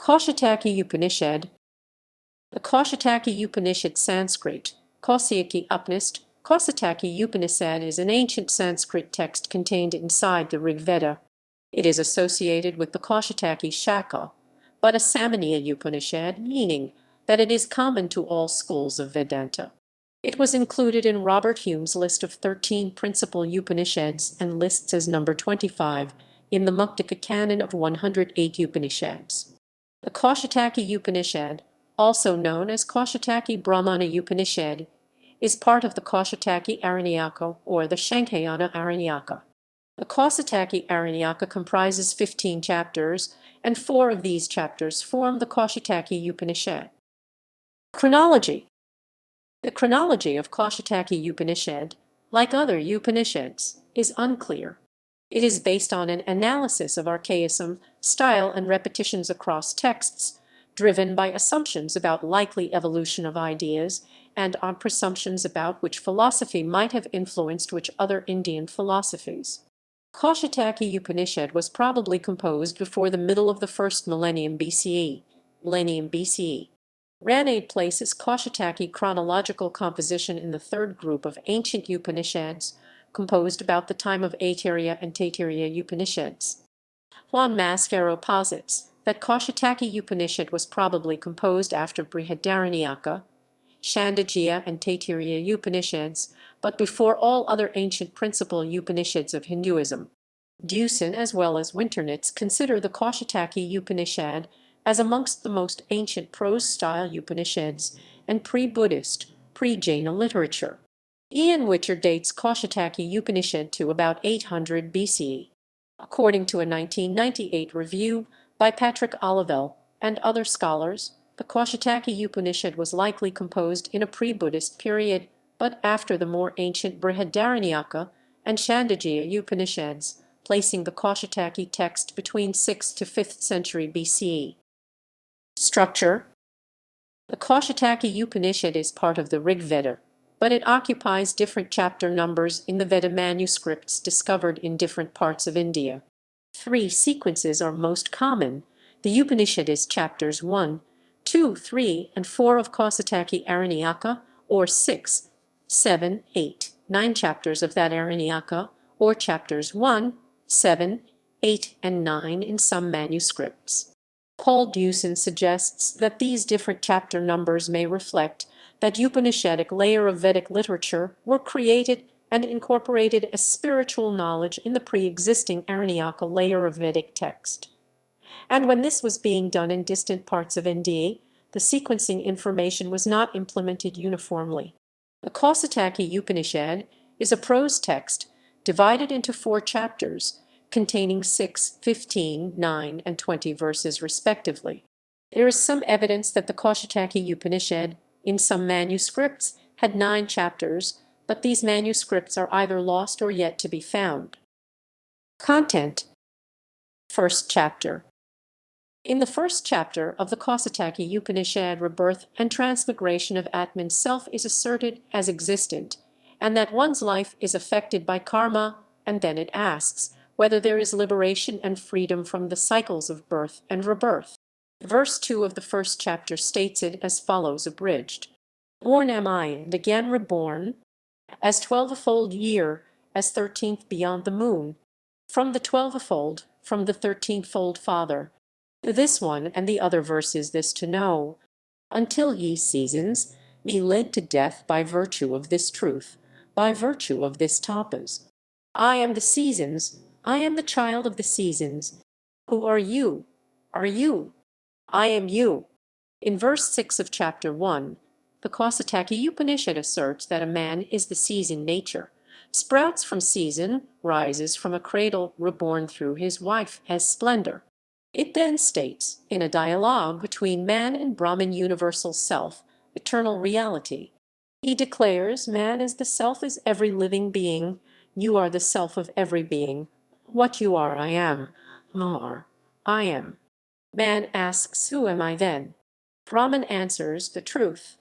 Kaushitaki Upanishad. The Kaushitaki Upanishad Sanskrit, Kaushitaki Upanishad. Kaushitaki Upanishad is an ancient Sanskrit text contained inside the Rig Veda. It is associated with the Kaushitaki Shaka, but a Samaniya Upanishad, meaning that it is common to all schools of Vedanta. It was included in Robert Hume's list of 13 principal Upanishads and lists as number 25 in the Muktika canon of 108 Upanishads. The Kaushitaki Upanishad, also known as Kaushitaki Brahmana Upanishad, is part of the Kaushitaki Aranyaka or the Shankhayana Aranyaka. The Kaushitaki Aranyaka comprises 15 chapters, and 4 of these chapters form the Kaushitaki Upanishad. Chronology. The chronology of Kaushitaki Upanishad, like other Upanishads, is unclear. It is based on an analysis of archaism, style, and repetitions across texts, driven by assumptions about likely evolution of ideas and on presumptions about which philosophy might have influenced which other Indian philosophies. Kaushitaki Upanishad was probably composed before the middle of the first millennium BCE. Ranade places Kaushitaki chronological composition in the third group of ancient Upanishads, composed about the time of Aitareya and Taittiriya Upanishads. Juan Mascaro posits that Kaushitaki Upanishad was probably composed after Brihadaranyaka, Chandogya, and Taittiriya Upanishads, but before all other ancient principal Upanishads of Hinduism. Deussen as well as Winternitz consider the Kaushitaki Upanishad as amongst the most ancient prose-style Upanishads and pre-Buddhist, pre-Jaina literature. Ian Witcher dates Kaushitaki Upanishad to about 800 BCE. According to a 1998 review by Patrick Olivelle and other scholars, the Kaushitaki Upanishad was likely composed in a pre-Buddhist period, but after the more ancient Brihadaranyaka and Chandogya Upanishads, placing the Kaushitaki text between 6th to 5th century BCE. Structure. The Kaushitaki Upanishad is part of the Rig Veda, but it occupies different chapter numbers in the Veda manuscripts discovered in different parts of India. 3 sequences are most common. The Upanishad is chapters 1, 2, 3, and 4 of Kaushitaki Aranyaka, or 6, 7, 8, 9 chapters of that Aranyaka, or chapters 1, 7, 8, and 9 in some manuscripts. Paul Deussen suggests that these different chapter numbers may reflect that Upanishadic layer of Vedic literature were created and incorporated as spiritual knowledge in the pre-existing Aranyaka layer of Vedic text. And when this was being done in distant parts of India, the sequencing information was not implemented uniformly. The Kaushitaki Upanishad is a prose text divided into 4 chapters, containing 6, 15, 9, and 20 verses respectively. There is some evidence that the Kaushitaki Upanishad, in some manuscripts, had 9 chapters, but these manuscripts are either lost or yet to be found. Content. First chapter. In the first chapter of the Kaushitaki Upanishad, rebirth and transmigration of Atman's self is asserted as existent, and that one's life is affected by karma, and then it asks whether there is liberation and freedom from the cycles of birth and rebirth. Verse 2 of the first chapter states it as follows abridged. Born am I, and again reborn, as 12-fold year, as 13th beyond the moon, from the 12-fold, from the 13-fold Father. This one and the other verse is this to know, until ye seasons be led to death by virtue of this truth, by virtue of this tapas. I am the seasons, I am the child of the seasons. Who are you? Are you? I am you. In verse 6 of chapter 1, the Kaushitaki Upanishad asserts that a man is the season nature, sprouts from season, rises from a cradle, reborn through his wife as splendor. It then states, in a dialogue between man and Brahman universal self, eternal reality, he declares, man is the self is every living being, you are the self of every being. What you are, I am. More, I am. Man asks, who am I then? Brahman answers, the truth.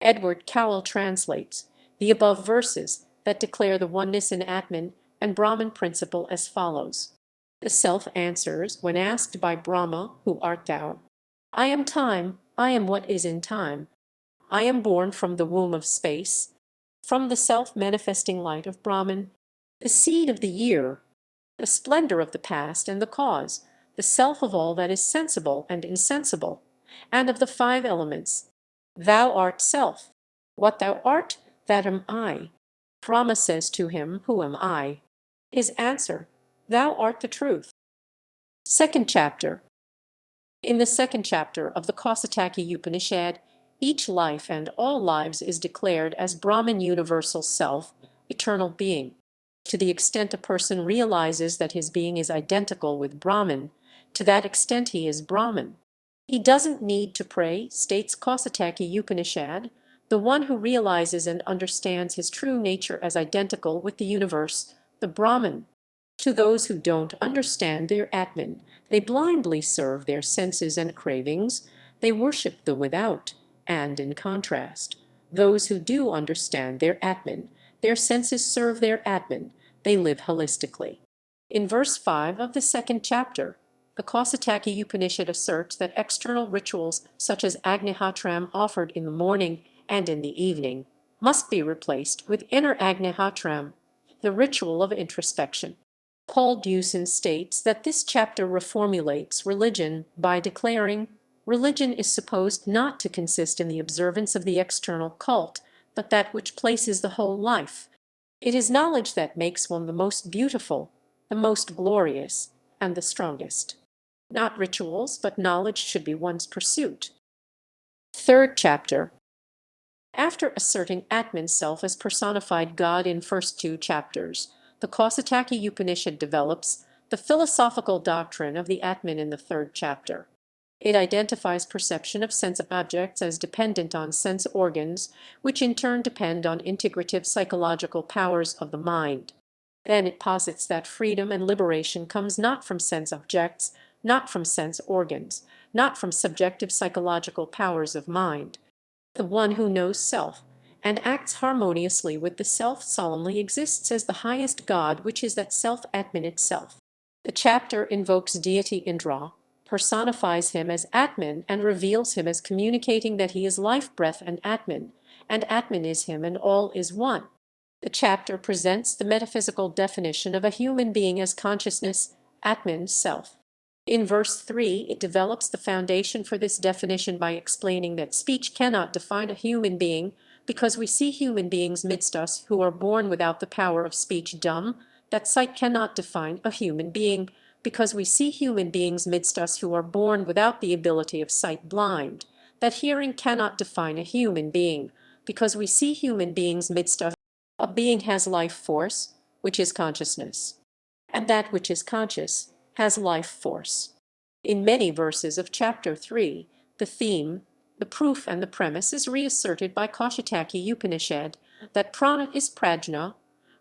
Edward Cowell translates the above verses that declare the oneness in Atman and Brahman principle as follows. The self answers, when asked by Brahma, who art thou? I am time, I am what is in time. I am born from the womb of space, from the self-manifesting light of Brahman, the seed of the year, the splendor of the past and the cause, the self of all that is sensible and insensible, and of the five elements. Thou art self. What thou art, that am I. Brahma says to him, Who am I? His answer, Thou art the truth. Second chapter. In the second chapter of the Kaushitaki Upanishad, each life and all lives is declared as Brahman universal self, eternal being. To the extent a person realizes that his being is identical with Brahman, to that extent he is Brahman. He doesn't need to pray, states Kaushitaki Upanishad. The one who realizes and understands his true nature as identical with the universe, the Brahman. To those who don't understand their Atman, they blindly serve their senses and cravings, they worship the without, and in contrast, those who do understand their Atman, their senses serve their Atman, they live holistically. In verse 5 of the second chapter, the Kaushitaki Upanishad asserts that external rituals such as Agnihotram offered in the morning and in the evening must be replaced with inner Agnihotram, the ritual of introspection. Paul Deussen states that this chapter reformulates religion by declaring, religion is supposed not to consist in the observance of the external cult, but that which places the whole life. It is knowledge that makes one the most beautiful, the most glorious, and the strongest. Not rituals, but knowledge should be one's pursuit. Third chapter. After asserting Atman self as personified God in first two chapters, the Kaushitaki Upanishad develops the philosophical doctrine of the Atman in the third chapter. It identifies perception of sense objects as dependent on sense organs, which in turn depend on integrative psychological powers of the mind. Then it posits that freedom and liberation comes not from sense objects, not from sense organs, not from subjective psychological powers of mind. The one who knows self and acts harmoniously with the self solemnly exists as the highest God, which is that self Atman itself. The chapter invokes deity Indra, personifies him as Atman, and reveals him as communicating that he is life, breath, and Atman is him, and all is one. The chapter presents the metaphysical definition of a human being as consciousness, Atman, self. In verse 3, it develops the foundation for this definition by explaining that speech cannot define a human being because we see human beings midst us who are born without the power of speech dumb, that sight cannot define a human being because we see human beings midst us who are born without the ability of sight blind, that hearing cannot define a human being because we see human beings midst us. A being has life force, which is consciousness, and that which is conscious has life force. In many verses of chapter 3, the theme, the proof and the premise is reasserted by Kaushitaki Upanishad that prana is prajna,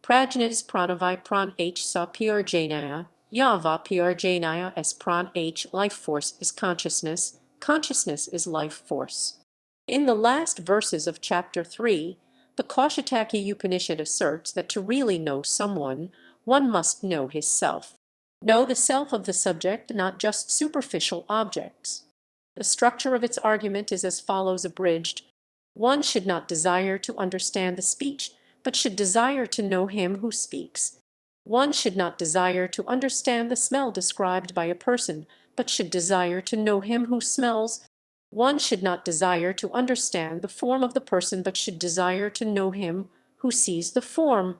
prajna is pranavai pran h sa prajnaya, yava prajnaya as pran h, life force is consciousness, consciousness is life force. In the last verses of chapter 3, the Kaushitaki Upanishad asserts that to really know someone, one must know his self. Know the self of the subject, not just superficial objects. The structure of its argument is as follows abridged. One should not desire to understand the speech, but should desire to know him who speaks. One should not desire to understand the smell described by a person, but should desire to know him who smells. One should not desire to understand the form of the person, but should desire to know him who sees the form.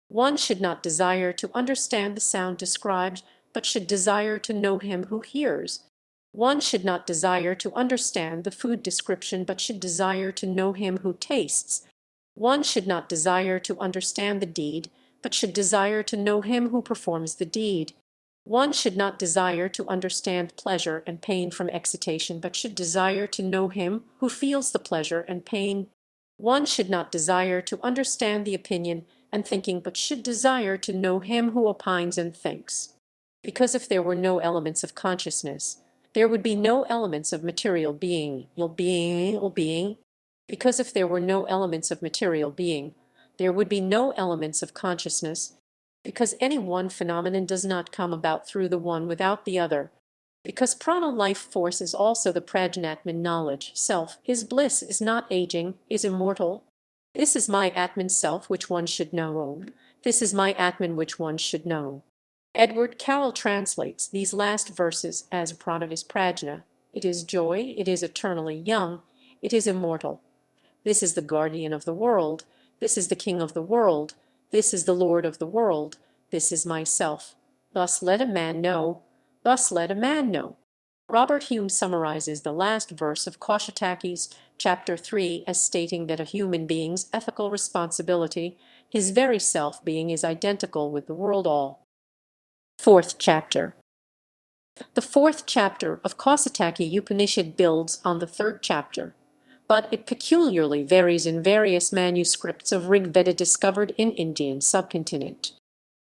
One should not desire to understand the sound described, but should desire to know him who hears. One should not desire to understand the food description, but should desire to know him who tastes. One should not desire to understand the deed, but should desire to know him who performs the deed. One should not desire to understand pleasure and pain from excitation, but should desire to know him who feels the pleasure and pain. One should not desire to understand the opinion and thinking, but should desire to know him who opines and thinks. Because if there were no elements of consciousness, there would be no elements of material being. Because if there were no elements of material being, there would be no elements of consciousness. Because any one phenomenon does not come about through the one without the other. Because prana life force is also the prajnatman knowledge, self, is bliss, is not aging, is immortal. This is my Atman self which one should know. This is my Atman which one should know. Edward Carroll translates these last verses as prana is prajna. It is joy, it is eternally young, it is immortal. This is the guardian of the world, this is the king of the world, this is the lord of the world, this is myself. Thus let a man know, thus let a man know. Robert Hume summarizes the last verse of Kaushitaki's chapter 3 as stating that a human being's ethical responsibility, his very self-being, is identical with the world all. Fourth chapter. The fourth chapter of Kaushitaki Upanishad builds on the third chapter, but it peculiarly varies in various manuscripts of Rig Veda discovered in Indian subcontinent.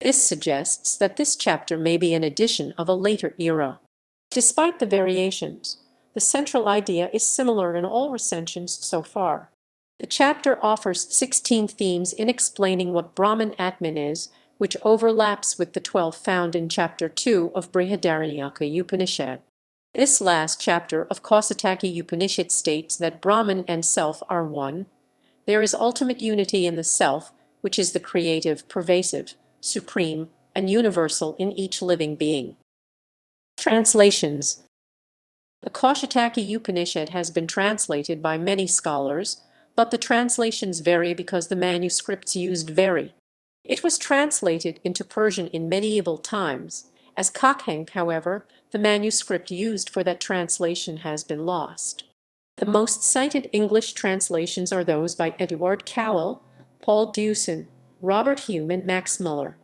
This suggests that this chapter may be an addition of a later era. Despite the variations, the central idea is similar in all recensions so far. The chapter offers 16 themes in explaining what Brahman Atman is, which overlaps with the 12 found in chapter 2 of Brihadaranyaka Upanishad. This last chapter of Kaushitaki Upanishad states that Brahman and self are one. There is ultimate unity in the self, which is the creative, pervasive, supreme, and universal in each living being. Translations. The Kaushitaki Upanishad has been translated by many scholars, but the translations vary because the manuscripts used vary. It was translated into Persian in medieval times. As Kakhenk, however, the manuscript used for that translation has been lost. The most cited English translations are those by Edward Cowell, Paul Deussen, Robert Hume, and Max Muller.